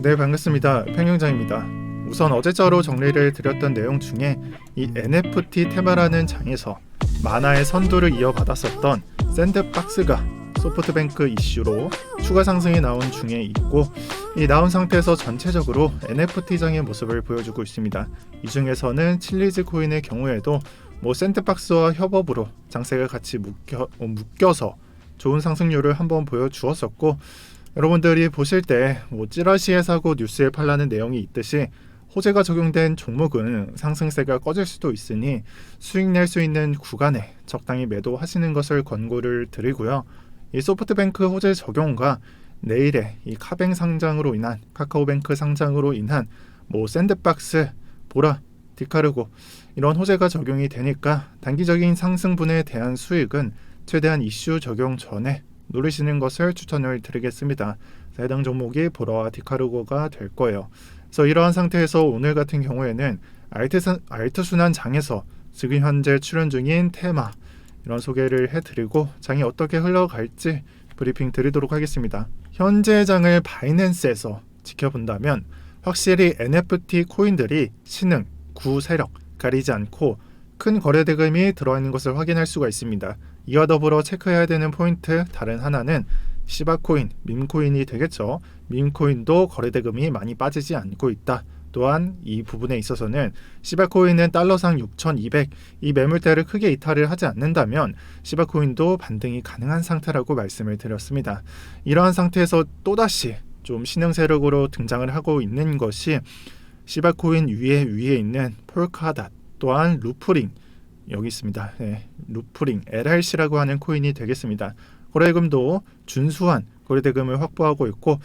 네, 반갑습니다. 팽영장입니다. 우선 어제자로 정리를 드렸던 내용 중에 이 NFT 테마라는 장에서 만화의 선두를 이어받았었던 샌드박스가 소프트뱅크 이슈로 추가 상승이 나온 중에 있고, 이 나온 상태에서 전체적으로 NFT장의 모습을 보여주고 있습니다. 이 중에서는 칠리즈 코인의 경우에도 샌드박스와 협업으로 장세가 같이 묶여서 좋은 상승률을 한번 보여주었었고, 여러분들이 보실 때 찌라시에 사고 뉴스에 팔라는 내용이 있듯이 호재가 적용된 종목은 상승세가 꺼질 수도 있으니 수익 낼 수 있는 구간에 적당히 매도하시는 것을 권고를 드리고요. 이 소프트뱅크 호재 적용과 내일의 이 카뱅 상장으로 인한, 카카오뱅크 상장으로 인한 샌드박스, 보라, 디카르고 이런 호재가 적용이 되니까 단기적인 상승분에 대한 수익은 최대한 이슈 적용 전에 누리시는 것을 추천을 드리겠습니다. 해당 종목이 보라와 디카르고가 될 거예요. 그래서 이러한 상태에서 오늘 같은 경우에는 알트 순환 장에서 지금 현재 출현 중인 테마 이런 소개를 해드리고 장이 어떻게 흘러갈지 브리핑 드리도록 하겠습니다. 현재 장을 바이낸스에서 지켜본다면 확실히 NFT 코인들이 신흥, 구세력 가리지 않고 큰 거래 대금이 들어있는 것을 확인할 수가 있습니다. 이와 더불어 체크해야 되는 포인트 다른 하나는 시바코인, 밈코인이 되겠죠. 밈코인도 거래 대금이 많이 빠지지 않고 있다. 또한 이 부분에 있어서는 시바코인은 달러당 6,200 이 매물대를 크게 이탈을 하지 않는다면 시바코인도 반등이 가능한 상태라고 말씀을 드렸습니다. 이러한 상태에서 또다시 좀 신흥 세력으로 등장을 하고 있는 것이 시바코인 위에 있는 폴카닷, 또한 루프링 여기 있습니다. 루프링 LRC라고 하는 코인이 되겠습니다. 거래대금도 준수한 거래대금을 확보하고 있고,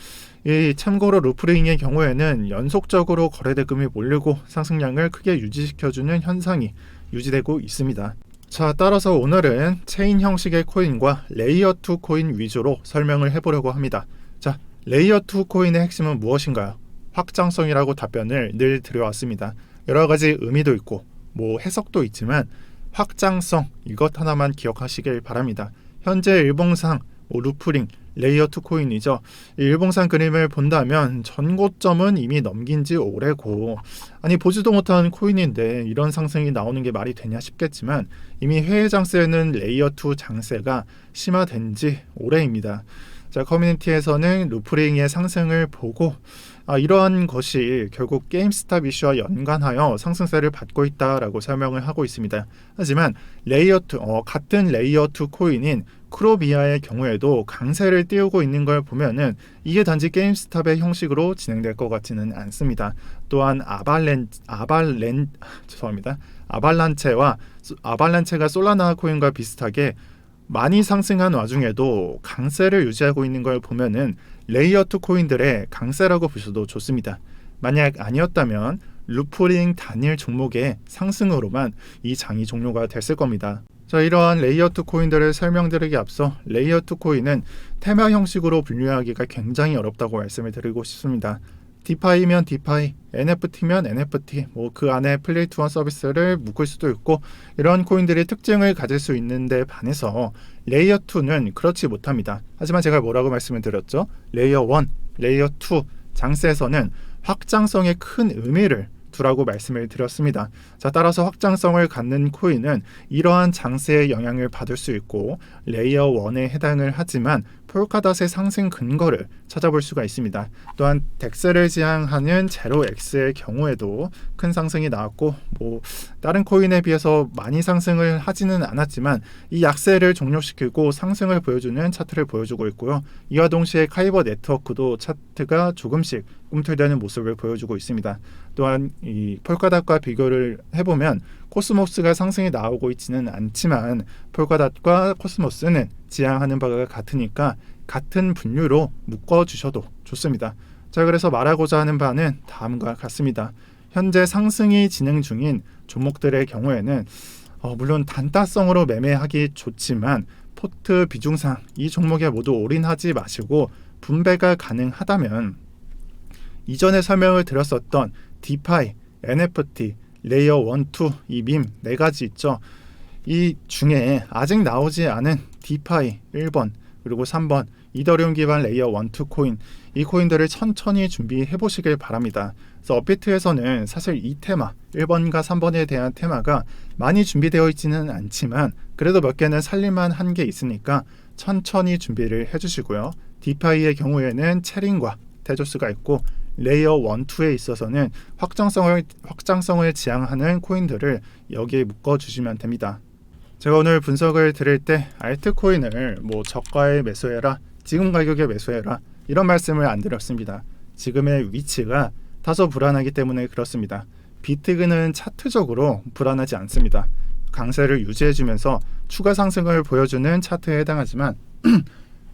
참고로 루프링의 경우에는 연속적으로 거래대금이 몰리고 상승량을 크게 유지시켜주는 현상이 유지되고 있습니다. 자, 따라서 오늘은 체인 형식의 코인과 레이어2 코인 위주로 설명을 해보려고 합니다. 자, 레이어2 코인의 핵심은 무엇인가요? 확장성이라고 답변을 늘 드려왔습니다. 여러 가지 의미도 있고 해석도 있지만 확장성 이것 하나만 기억하시길 바랍니다. 현재 일봉상 루프링 레이어2 코인이죠. 일봉상 그림을 본다면 전고점은 이미 넘긴 지 오래고, 아니 보지도 못한 코인인데 이런 상승이 나오는 게 말이 되냐 싶겠지만 이미 해외 장세는 레이어2 장세가 심화된 지 오래입니다. 자, 커뮤니티에서는 루프링의 상승을 보고 이러한 것이 결국 게임스탑 이슈와 연관하여 상승세를 받고 있다라고 설명을 하고 있습니다. 하지만 같은 레이어2 코인인 크로비아의 경우에도 강세를 띄우고 있는 걸 보면은 이게 단지 게임스탑의 형식으로 진행될 것 같지는 않습니다. 또한 아발란체가 솔라나 코인과 비슷하게 많이 상승한 와중에도 강세를 유지하고 있는 걸 보면은 레이어2 코인들의 강세라고 보셔도 좋습니다. 만약 아니었다면 루프링 단일 종목의 상승으로만 이 장이 종료가 됐을 겁니다. 자, 이러한 레이어2 코인들을 설명드리기 앞서 레이어2 코인은 테마 형식으로 분류하기가 굉장히 어렵다고 말씀을 드리고 싶습니다. 디파이면 디파이, NFT면 NFT, 그 안에 플레이 투 원 서비스를 묶을 수도 있고 이런 코인들이 특징을 가질 수 있는데 반해서 레이어2는 그렇지 못합니다. 하지만 제가 뭐라고 말씀을 드렸죠? 레이어1, 레이어2 장세에서는 확장성에 큰 의미를 두라고 말씀을 드렸습니다. 자, 따라서 확장성을 갖는 코인은 이러한 장세의 영향을 받을 수 있고 레이어 1에 해당을 하지만 폴카닷의 상승 근거를 찾아볼 수가 있습니다. 또한 덱스를 지향하는 제로엑스의 경우에도 큰 상승이 나왔고 다른 코인에 비해서 많이 상승을 하지는 않았지만 이 약세를 종료시키고 상승을 보여주는 차트를 보여주고 있고요. 이와 동시에 카이버 네트워크도 차트가 조금씩 꿈틀대는 모습을 보여주고 있습니다. 또한 이 폴카닷과 비교를 해보면 코스모스가 상승이 나오고 있지는 않지만 폴카닷과 코스모스는 지향하는 바가 같으니까 같은 분류로 묶어주셔도 좋습니다. 자, 그래서 말하고자 하는 바는 다음과 같습니다. 현재 상승이 진행 중인 종목들의 경우에는 물론 단타성으로 매매하기 좋지만 포트 비중상 이 종목에 모두 올인하지 마시고 분배가 가능하다면 이전에 설명을 드렸었던 디파이, NFT, 레이어 1, 2, 이 밈 4가지 있죠. 이 중에 아직 나오지 않은 디파이 1번 그리고 3번 이더리움 기반 레이어 1, 2 코인, 이 코인들을 천천히 준비해 보시길 바랍니다. 그래서 업비트에서는 사실 이 테마 1번과 3번에 대한 테마가 많이 준비되어 있지는 않지만 그래도 몇 개는 살릴만 한 게 있으니까 천천히 준비를 해주시고요. 디파이의 경우에는 체린과 테조스가 있고 레이어 1, 2에 있어서는 확장성을 지향하는 코인들을 여기에 묶어주시면 됩니다. 제가 오늘 분석을 드릴 때 알트코인을 저가에 매수해라, 지금 가격에 매수해라 이런 말씀을 안 드렸습니다. 지금의 위치가 다소 불안하기 때문에 그렇습니다. 비트그는 차트적으로 불안하지 않습니다. 강세를 유지해주면서 추가 상승을 보여주는 차트에 해당하지만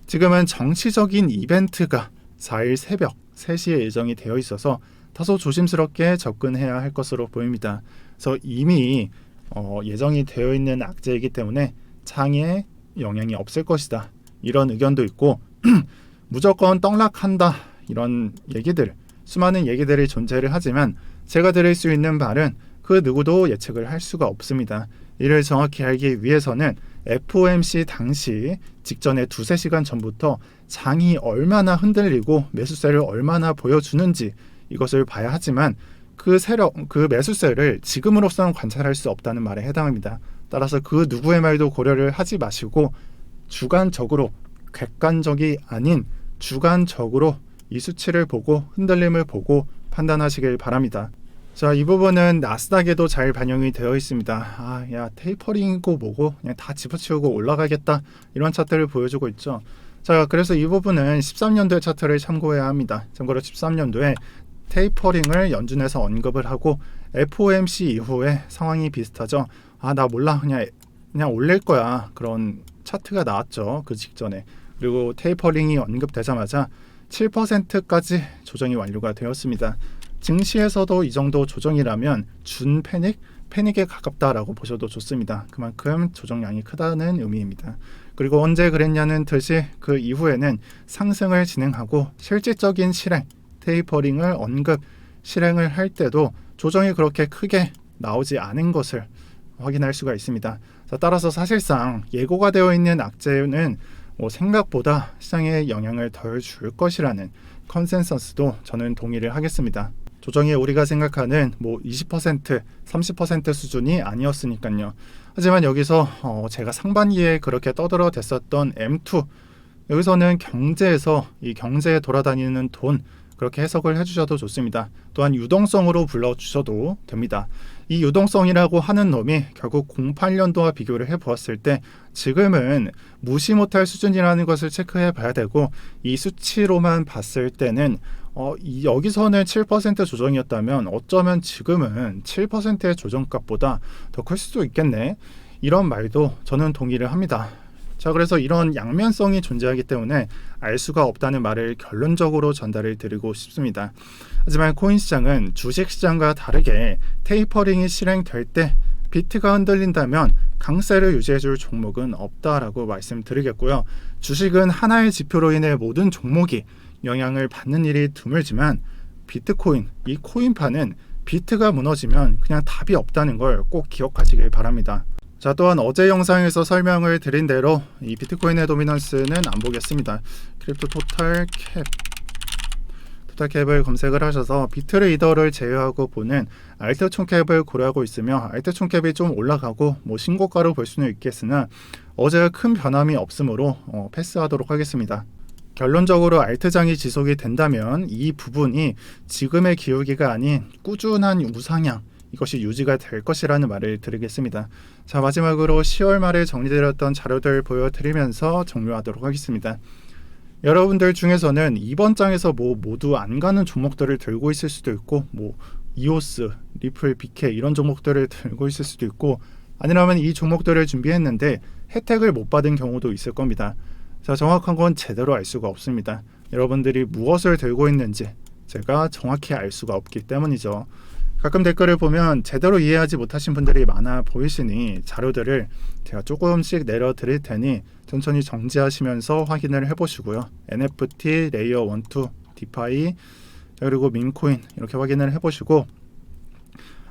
지금은 정치적인 이벤트가 4일 새벽 3시에 예정이 되어 있어서 다소 조심스럽게 접근해야 할 것으로 보입니다. 그래서 이미 예정이 되어 있는 악재이기 때문에 장에 영향이 없을 것이다, 이런 의견도 있고 무조건 떡락한다, 이런 얘기들, 수많은 얘기들이 존재를 하지만 제가 드릴 수 있는 말은 그 누구도 예측을 할 수가 없습니다. 이를 정확히 알기 위해서는 FOMC 당시 직전에 2-3시간 전부터 장이 얼마나 흔들리고 매수세를 얼마나 보여주는지 이것을 봐야 하지만 그 매수세를 지금으로서는 관찰할 수 없다는 말에 해당합니다. 따라서 그 누구의 말도 고려를 하지 마시고 주관적으로, 객관적이 아닌 주관적으로 이 수치를 보고 흔들림을 보고 판단하시길 바랍니다. 자, 이 부분은 나스닥에도 잘 반영이 되어 있습니다. 테이퍼링이고 뭐고 그냥 다 집어치우고 올라가겠다, 이런 차트를 보여주고 있죠. 자, 그래서 이 부분은 13년도의 차트를 참고해야 합니다. 참고로 13년도에 테이퍼링을 연준에서 언급을 하고 FOMC 이후에 상황이 비슷하죠. 나 몰라, 그냥 올릴 거야, 그런 차트가 나왔죠, 그 직전에. 그리고 테이퍼링이 언급되자마자 7%까지 조정이 완료가 되었습니다. 증시에서도 이 정도 조정이라면 준 패닉에 가깝다라고 보셔도 좋습니다. 그만큼 조정량이 크다는 의미입니다. 그리고 언제 그랬냐는 듯이 그 이후에는 상승을 진행하고 실질적인 실행, 테이퍼링을 실행을 할 때도 조정이 그렇게 크게 나오지 않은 것을 확인할 수가 있습니다. 따라서 사실상 예고가 되어 있는 악재는 생각보다 시장에 영향을 덜 줄 것이라는 컨센서스도 저는 동의를 하겠습니다. 조정이 우리가 생각하는 20%, 30% 수준이 아니었으니까요. 하지만 여기서 제가 상반기에 그렇게 떠들어댔었던 M2, 여기서는 경제에서 이 경제에 돌아다니는 돈, 그렇게 해석을 해주셔도 좋습니다. 또한 유동성으로 불러주셔도 됩니다. 이 유동성이라고 하는 놈이 결국 08년도와 비교를 해보았을 때 지금은 무시 못할 수준이라는 것을 체크해 봐야 되고, 이 수치로만 봤을 때는 여기서는 7% 조정이었다면 어쩌면 지금은 7%의 조정값보다 더 클 수도 있겠네, 이런 말도 저는 동의를 합니다. 자, 그래서 이런 양면성이 존재하기 때문에 알 수가 없다는 말을 결론적으로 전달을 드리고 싶습니다. 하지만 코인 시장은 주식 시장과 다르게 테이퍼링이 실행될 때 비트가 흔들린다면 강세를 유지해줄 종목은 없다라고 말씀드리겠고요. 주식은 하나의 지표로 인해 모든 종목이 영향을 받는 일이 드물지만 비트코인, 이 코인파는 비트가 무너지면 그냥 답이 없다는 걸 꼭 기억하시길 바랍니다. 자, 또한 어제 영상에서 설명을 드린 대로 이 비트코인의 도미넌스는 안 보겠습니다. 크립토 토탈캡을 검색을 하셔서 비트레이더를 제외하고 보는 알트 총캡을 고려하고 있으며, 알트 총캡이 좀 올라가고 신고가로 볼 수는 있겠으나 어제가 큰 변함이 없으므로 패스하도록 하겠습니다. 결론적으로 알트장이 지속이 된다면 이 부분이 지금의 기울기가 아닌 꾸준한 우상향, 이것이 유지가 될 것이라는 말을 드리겠습니다. 자, 마지막으로 10월 말에 정리드렸던 자료들 보여드리면서 종료하도록 하겠습니다. 여러분들 중에서는 이번 장에서 모두 안 가는 종목들을 들고 있을 수도 있고, 이오스, 리플, BK 이런 종목들을 들고 있을 수도 있고, 아니라면 이 종목들을 준비했는데 혜택을 못 받은 경우도 있을 겁니다. 자, 정확한 건 제대로 알 수가 없습니다. 여러분들이 무엇을 들고 있는지 제가 정확히 알 수가 없기 때문이죠. 가끔 댓글을 보면 제대로 이해하지 못하신 분들이 많아 보이시니 자료들을 제가 조금씩 내려드릴 테니 천천히 정지하시면서 확인을 해보시고요. NFT, 레이어 1, 2, 디파이, 그리고 민코인 이렇게 확인을 해보시고,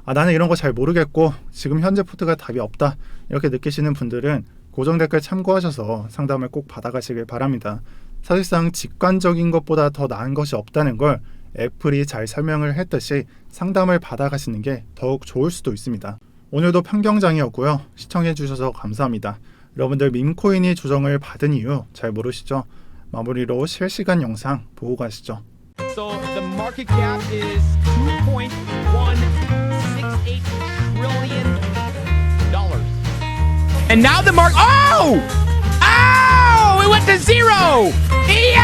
나는 이런 거 잘 모르겠고 지금 현재 포트가 답이 없다, 이렇게 느끼시는 분들은 고정 댓글 참고하셔서 상담을 꼭 받아가시길 바랍니다. 사실상 직관적인 것보다 더 나은 것이 없다는 걸 애플이 잘 설명을 했듯이 상담을 받아가시는 게 더욱 좋을 수도 있습니다. 오늘도 평경장이었고요. 시청해주셔서 감사합니다. 여러분들 밈코인이 조정을 받은 이유 잘 모르시죠? 마무리로 실시간 영상 보고 가시죠. So the market cap is $2.168 trillion. And now the market. Oh! Oh! It went to zero! Yo!